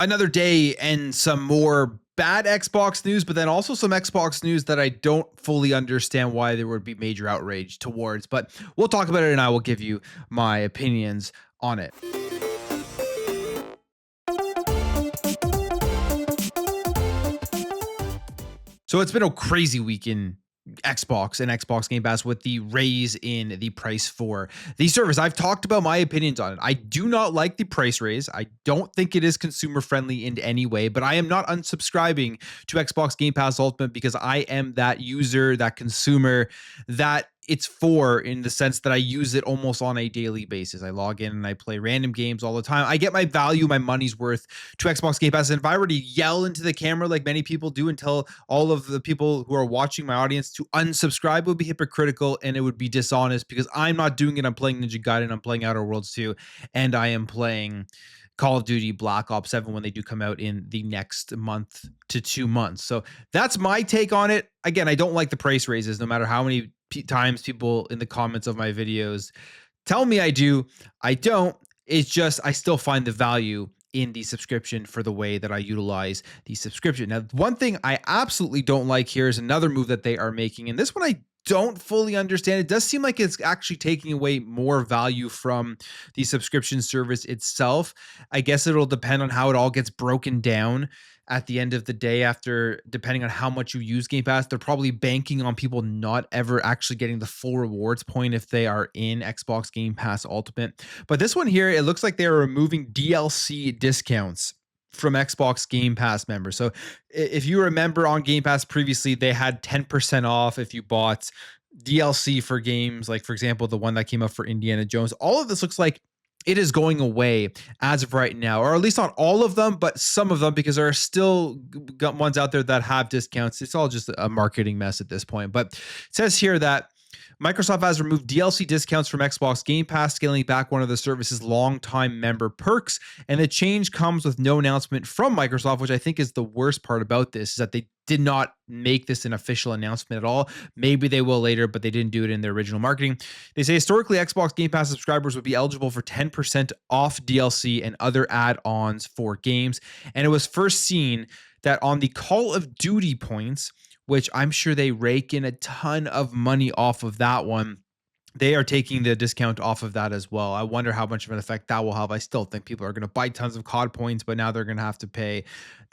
Another day and some more bad Xbox news, but then also some Xbox news that I don't fully understand why there would be major outrage towards. But we'll talk about it and I will give you my opinions on it. So it's been a crazy week in Xbox and Xbox Game Pass with the raise in the price for the service. I've talked about my opinions on it. I do not like the price raise. I don't think it is consumer friendly in any way, but I am not unsubscribing to Xbox Game Pass Ultimate because I am that user, that consumer that it's for, in the sense that I use it almost on a daily basis. I log in and I play random games all the time. I get my value, my money's worth to Xbox Game Pass. And if I were to yell into the camera like many people do and tell all of the people who are watching, my audience, to unsubscribe, would be hypocritical and it would be dishonest because I'm not doing it. I'm playing Ninja Gaiden, I'm playing Outer Worlds 2, and I am playing Call of Duty Black Ops 7 when they do come out in the next month to 2 months. So that's my take on it. Again, I don't like the price raises, no matter how many times people in the comments of my videos tell me I do. I don't. It's just I still find the value in the subscription for the way that I utilize the subscription. Now, one thing I absolutely don't like here is another move that they are making, and this one I don't fully understand. It does seem like it's actually taking away more value from the subscription service itself. I guess it'll depend on how it all gets broken down at the end of the day, after depending on how much you use Game Pass. They're probably banking on people not ever actually getting the full rewards point if they are in Xbox Game Pass Ultimate. But this one here, it looks like they're removing DLC discounts from Xbox Game Pass members. So if you remember, on Game Pass previously, they had 10% off if you bought DLC for games, like for example, the one that came up for Indiana Jones. All of this looks like it is going away as of right now, or at least not all of them, but some of them, because there are still ones out there that have discounts. It's all just a marketing mess at this point. But it says here that Microsoft has removed DLC discounts from Xbox Game Pass, scaling back one of the service's longtime member perks. And the change comes with no announcement from Microsoft, which I think is the worst part about this, is that they did not make this an official announcement at all. Maybe they will later, but they didn't do it in their original marketing. They say historically, Xbox Game Pass subscribers would be eligible for 10% off DLC and other add-ons for games. And it was first seen that on the Call of Duty points, which I'm sure they rake in a ton of money off of that one, they are taking the discount off of that as well. I wonder how much of an effect that will have. I still think people are going to buy tons of COD points, but now they're going to have to pay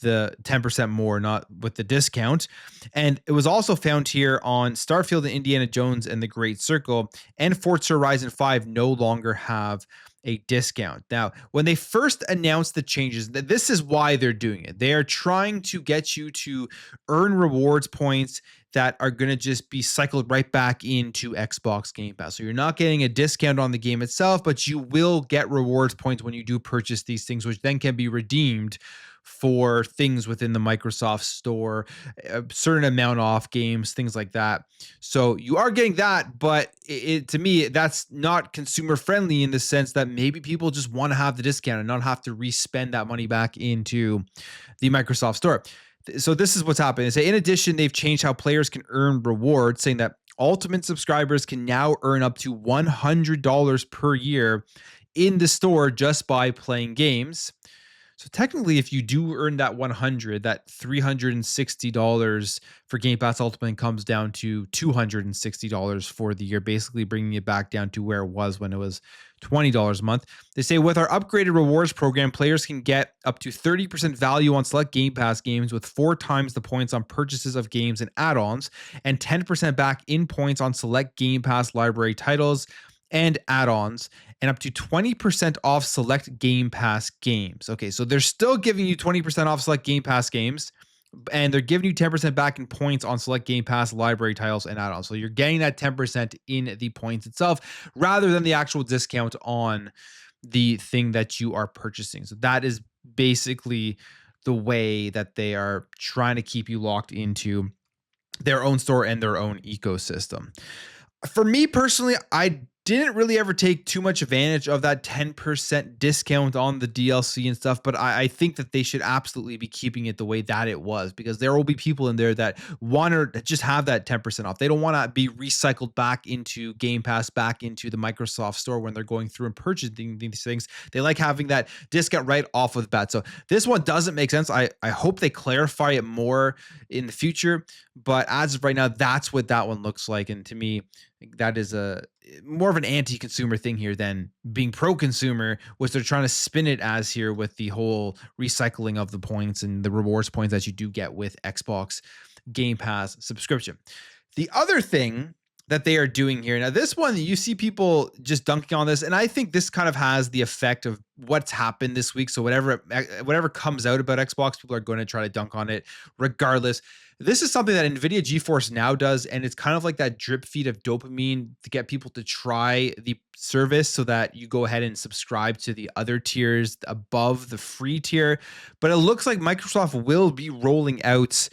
the 10% more, not with the discount. And it was also found here on Starfield and Indiana Jones and the Great Circle, and Forza Horizon 5 no longer have a discount. Now, when they first announced the changes, this is why they're doing it. They are trying to get you to earn rewards points that are going to just be cycled right back into Xbox Game Pass. So you're not getting a discount on the game itself, but you will get rewards points when you do purchase these things, which then can be redeemed for things within the Microsoft Store, a certain amount off games, things like that. So you are getting that, but to me, that's not consumer friendly, in the sense that maybe people just want to have the discount and not have to re-spend that money back into the Microsoft Store. So this is what's happening. They say, in addition, they've changed how players can earn rewards, saying that Ultimate subscribers can now earn up to $100 per year in the store just by playing games. So technically, if you do earn that 100, that $360 for Game Pass Ultimate comes down to $260 for the year, basically bringing it back down to where it was when it was $20 a month. They say with our upgraded rewards program, players can get up to 30% value on select Game Pass games, with 4 times the points on purchases of games and add-ons, and 10% back in points on select Game Pass library titles and add-ons, and up to 20% off select Game Pass games. Okay, so they're still giving you 20% off select Game Pass games, and they're giving you 10% back in points on select Game Pass library titles and add-ons. So you're getting that 10% in the points itself, rather than the actual discount on the thing that you are purchasing. So that is basically the way that they are trying to keep you locked into their own store and their own ecosystem. For me personally, I didn't really ever take too much advantage of that 10% discount on the DLC and stuff, but I think that they should absolutely be keeping it the way that it was, because there will be people in there that want to just have that 10% off. They don't want to be recycled back into Game Pass, back into the Microsoft Store when they're going through and purchasing these things. They like having that discount right off of the bat. So this one doesn't make sense. I hope they clarify it more in the future, but as of right now, that's what that one looks like. And to me, that is a more of an anti-consumer thing here than being pro-consumer, which they're trying to spin it as here with the whole recycling of the points and the rewards points that you do get with Xbox Game Pass subscription. The other thing that they are doing here, now this one, you see people just dunking on this, and I think this kind of has the effect of what's happened this week. So whatever comes out about Xbox, people are going to try to dunk on it regardless. This is something that NVIDIA GeForce Now does, and it's kind of like that drip feed of dopamine to get people to try the service so that you go ahead and subscribe to the other tiers above the free tier. But it looks like Microsoft will be rolling out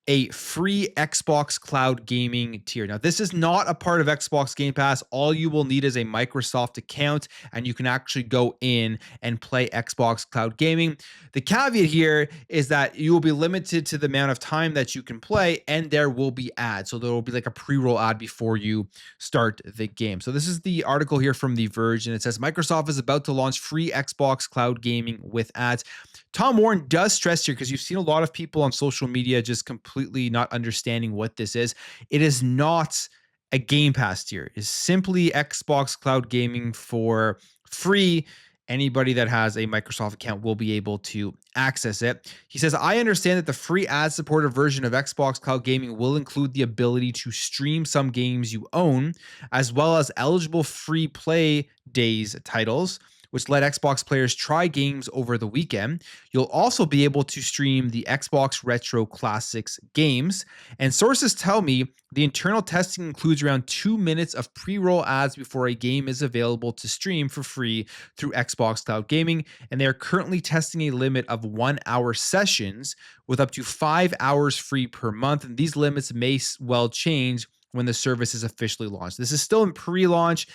a free Xbox Cloud Gaming tier. Now, this is not a part of Xbox Game Pass. All you will need is a Microsoft account, and you can actually go in and play Xbox Cloud Gaming. The caveat here is that you will be limited to the amount of time that you can play, and there will be ads. So there will be like a pre-roll ad before you start the game. So this is the article here from The Verge, and it says Microsoft is about to launch free Xbox Cloud Gaming with ads. Tom Warren does stress here, because you've seen a lot of people on social media just completely not understanding what this is. It is not a Game Pass tier. It is simply Xbox Cloud Gaming for free. Anybody that has a Microsoft account will be able to access it. He says, I understand that the free ad-supported version of Xbox Cloud Gaming will include the ability to stream some games you own, as well as eligible free play days titles, which let Xbox players try games over the weekend. You'll also be able to stream the Xbox Retro Classics games. And sources tell me the internal testing includes around 2 minutes of pre-roll ads before a game is available to stream for free through Xbox Cloud Gaming. And they are currently testing a limit of 1 hour sessions with up to 5 hours free per month. And these limits may well change when the service is officially launched. This is still in pre-launch,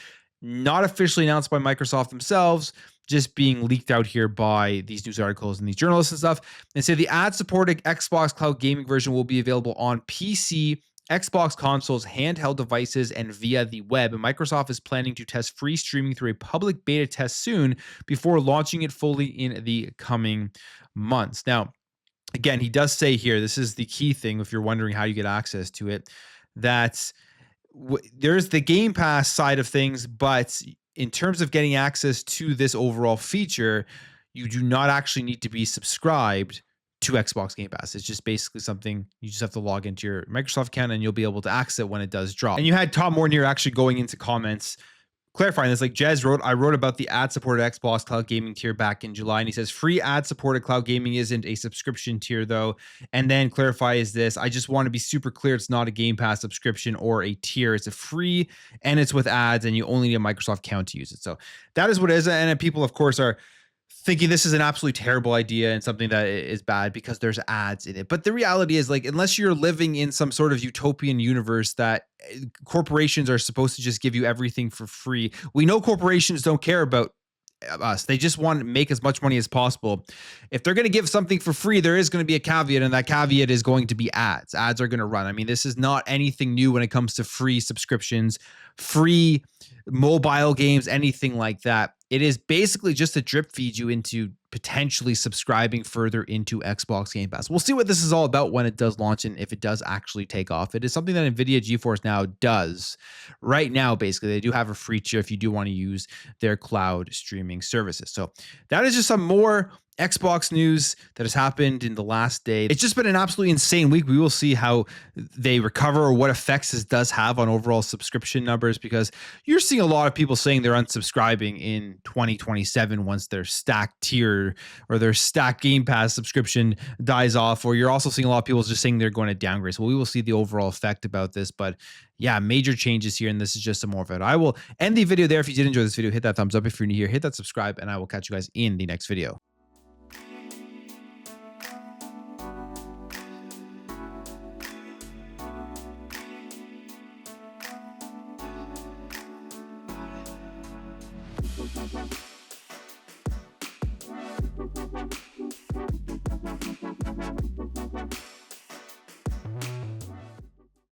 not officially announced by Microsoft themselves, just being leaked out here by these news articles and these journalists and stuff. And say the ad-supported Xbox Cloud Gaming version will be available on PC, Xbox consoles, handheld devices, and via the web. And Microsoft is planning to test free streaming through a public beta test soon before launching it fully in the coming months. Now, again, he does say here, this is the key thing if you're wondering how you get access to it, that there's the Game Pass side of things, but in terms of getting access to this overall feature, you do not actually need to be subscribed to Xbox Game Pass. It's just basically something you just have to log into your Microsoft account and you'll be able to access it when it does drop. And you had Tom Warren here actually going into comments clarifying this, like Jez wrote, I wrote about the ad-supported Xbox Cloud Gaming tier back in July, and he says free ad-supported Cloud Gaming isn't a subscription tier though. And then clarifies this, I just want to be super clear, it's not a Game Pass subscription or a tier. It's a free and it's with ads, and you only need a Microsoft account to use it. So that is what it is. And people, of course, are thinking this is an absolutely terrible idea and something that is bad because there's ads in it. But the reality is, like, unless you're living in some sort of utopian universe that corporations are supposed to just give you everything for free, we know corporations don't care about us. They just want to make as much money as possible. If they're going to give something for free, there is going to be a caveat, and that caveat is going to be ads. Ads are going to run. I mean, this is not anything new when it comes to free subscriptions, free mobile games, anything like that. It is basically just to drip feed you into potentially subscribing further into Xbox Game Pass. We'll see what this is all about when it does launch and if it does actually take off. It is something that NVIDIA GeForce Now does right now. Basically, they do have a free tier if you do want to use their cloud streaming services. So that is just some more Xbox news that has happened in the last day. It's just been an absolutely insane week. We will see how they recover or what effects this does have on overall subscription numbers, because you're seeing a lot of people saying they're unsubscribing in 2027 once their stacked tier or their stacked Game Pass subscription dies off, or you're also seeing a lot of people just saying they're going to downgrade. So we will see the overall effect about this, but yeah, major changes here, and this is just some more of it. I will end the video there. If you did enjoy this video, hit that thumbs up. If you're new here, hit that subscribe, and I will catch you guys in the next video.